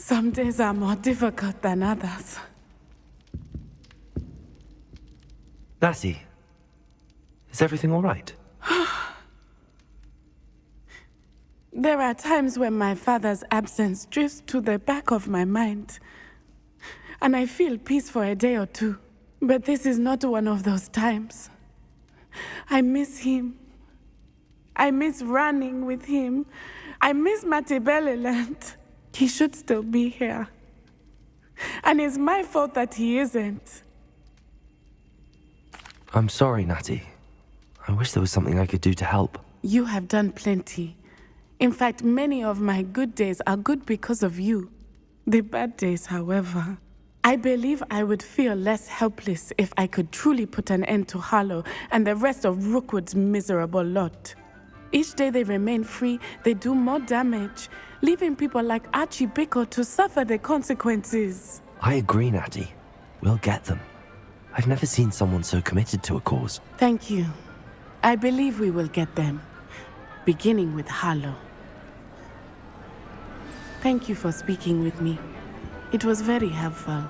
Some days are more difficult than others. Natty, is everything all right? There are times when my father's absence drifts to the back of my mind, and I feel peace for a day or two. But this is not one of those times. I miss him. I miss running with him. I miss Matibeleland. He should still be here. And it's my fault that he isn't. I'm sorry, Natty. I wish there was something I could do to help. You have done plenty. In fact, many of my good days are good because of you. The bad days, however, I believe I would feel less helpless if I could truly put an end to Harlow and the rest of Rookwood's miserable lot. Each day they remain free, they do more damage, leaving people like Archie Bickle to suffer the consequences. I agree, Natty. We'll get them. I've never seen someone so committed to a cause. Thank you. I believe we will get them, beginning with Harlow. Thank you for speaking with me. It was very helpful.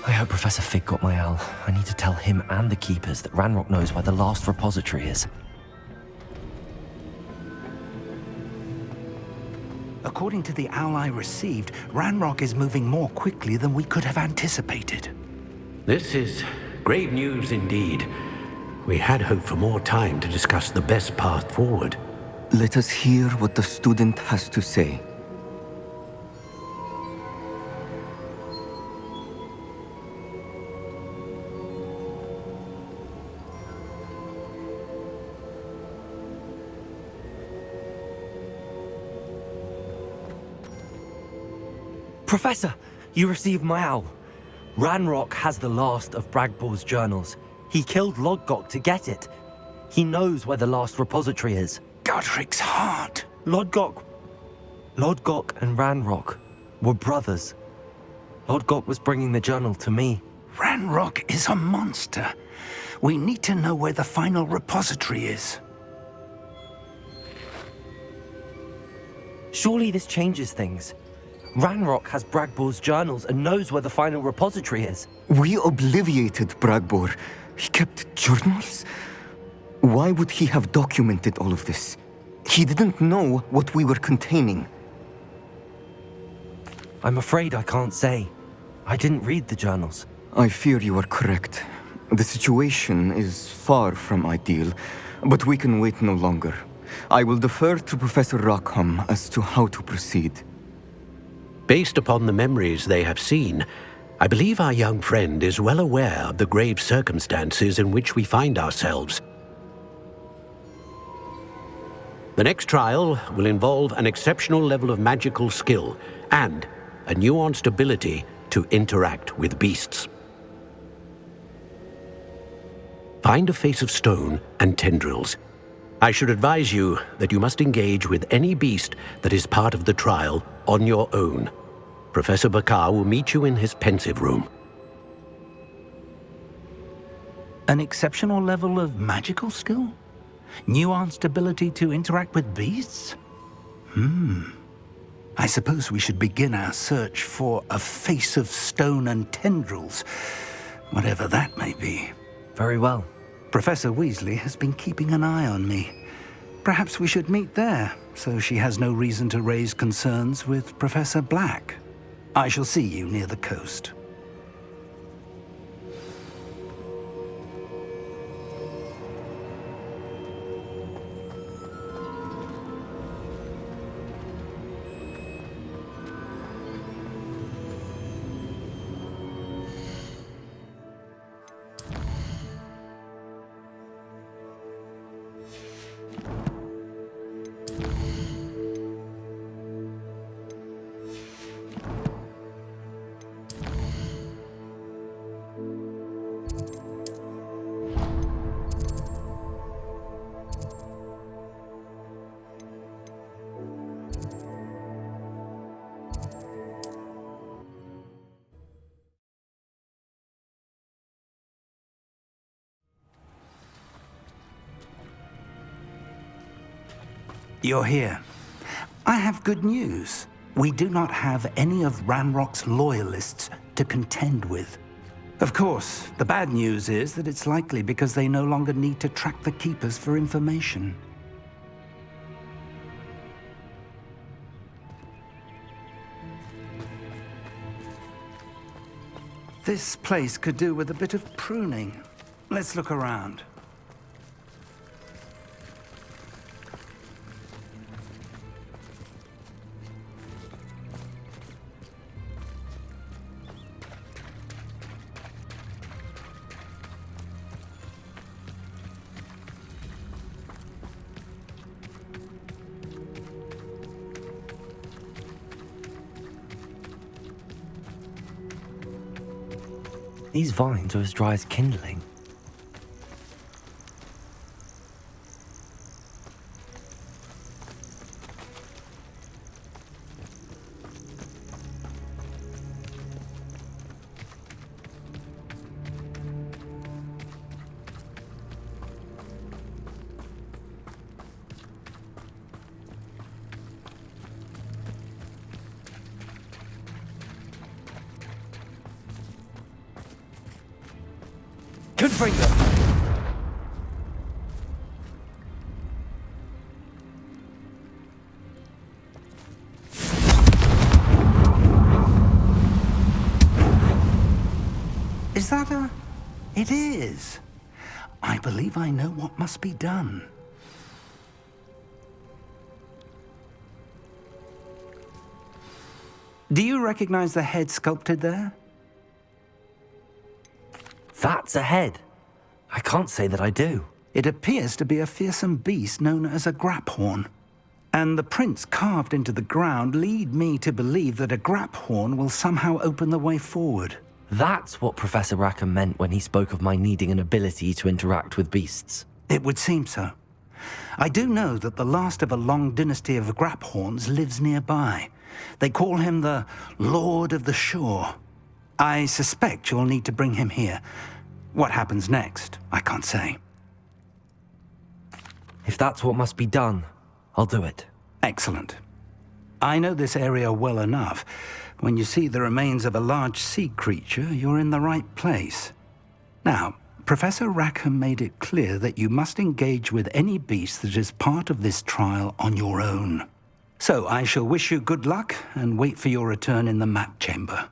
I hope Professor Fig got my owl. I need to tell him and the Keepers that Ranrock knows where the last repository is. According to the owl I received, Ranrock is moving more quickly than we could have anticipated. This is grave news indeed. We had hoped for more time to discuss the best path forward. Let us hear what the student has to say. Professor, you received my owl. Ranrock has the last of Bragbor's journals. He killed Lodgok to get it. He knows where the last repository is. Godric's heart. Lodgok and Ranrock were brothers. Lodgok was bringing the journal to me. Ranrock is a monster. We need to know where the final repository is. Surely this changes things. Ranrock has Bragbor's journals and knows where the final repository is. We obliviated Bragbor. He kept journals? Why would he have documented all of this? He didn't know what we were containing. I'm afraid I can't say. I didn't read the journals. I fear you are correct. The situation is far from ideal, but we can wait no longer. I will defer to Professor Rackham as to how to proceed. Based upon the memories they have seen, I believe our young friend is well aware of the grave circumstances in which we find ourselves. The next trial will involve an exceptional level of magical skill and a nuanced ability to interact with beasts. Find a face of stone and tendrils. I should advise you that you must engage with any beast that is part of the trial on your own. Professor Bakar will meet you in his pensive room. An exceptional level of magical skill? Nuanced ability to interact with beasts? I suppose we should begin our search for a face of stone and tendrils, whatever that may be. Very well. Professor Weasley has been keeping an eye on me. Perhaps we should meet there, so she has no reason to raise concerns with Professor Black. I shall see you near the coast. You're here. I have good news. We do not have any of Ranrock's loyalists to contend with. Of course, the bad news is that it's likely because they no longer need to track the Keepers for information. This place could do with a bit of pruning. Let's look around. These vines are as dry as kindling. Good for you! Is that a... It is. I believe I know what must be done. Do you recognize the head sculpted there? That's a head. I can't say that I do. It appears to be a fearsome beast known as a graphorn. And the prints carved into the ground lead me to believe that a graphorn will somehow open the way forward. That's what Professor Rackham meant when he spoke of my needing an ability to interact with beasts. It would seem so. I do know that the last of a long dynasty of graphorns lives nearby. They call him the Lord of the Shore. I suspect you'll need to bring him here. What happens next, I can't say. If that's what must be done, I'll do it. Excellent. I know this area well enough. When you see the remains of a large sea creature, you're in the right place. Now, Professor Rackham made it clear that you must engage with any beast that is part of this trial on your own. So I shall wish you good luck and wait for your return in the map chamber.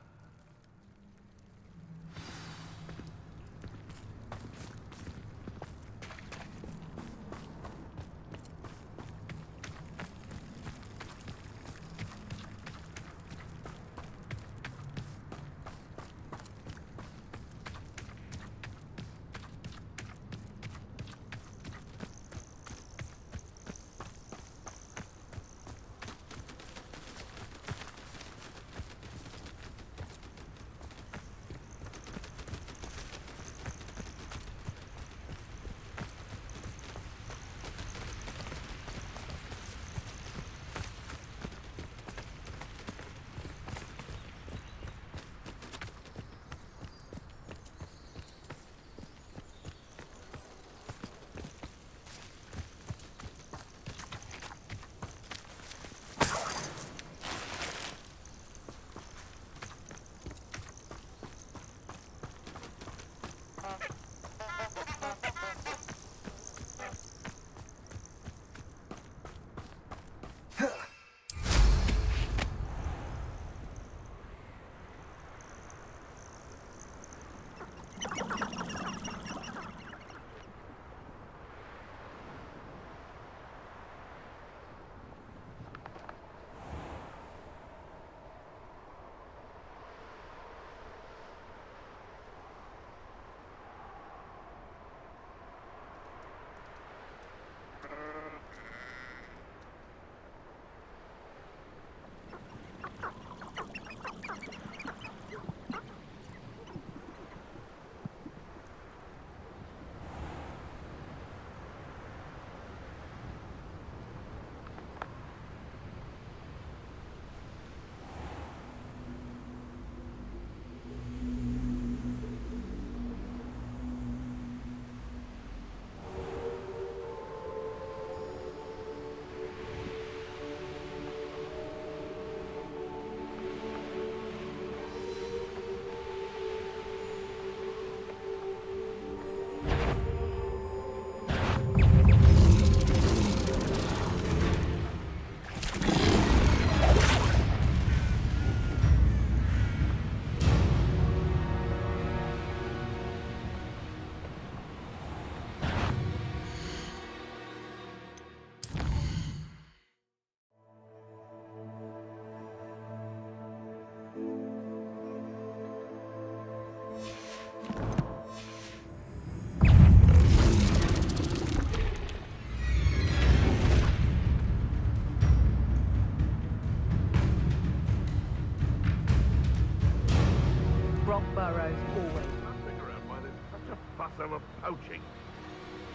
of poaching.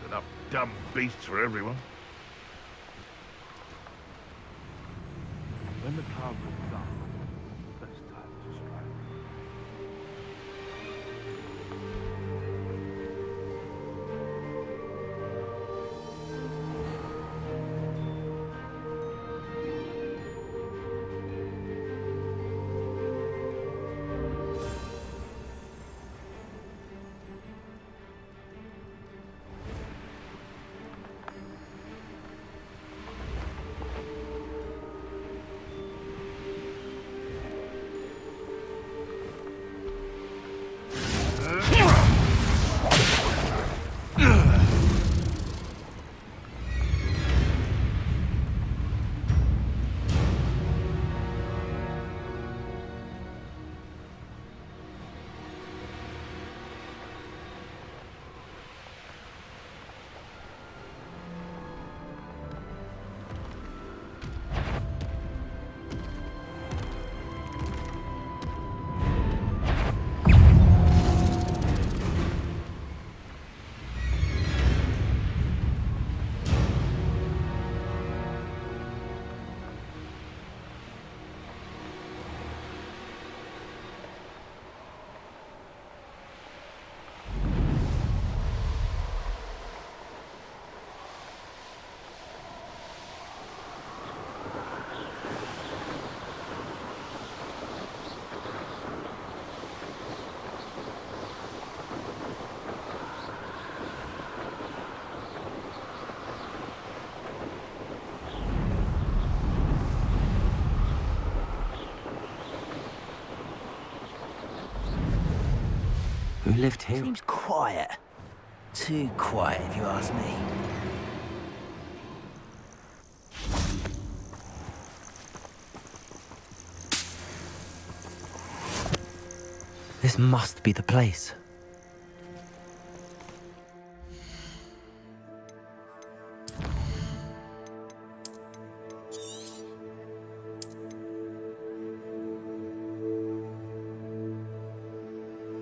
Enough dumb beasts for everyone. When the cloud looks up, best time to strike. Who lived here? Seems quiet. Too quiet, if you ask me. This must be the place.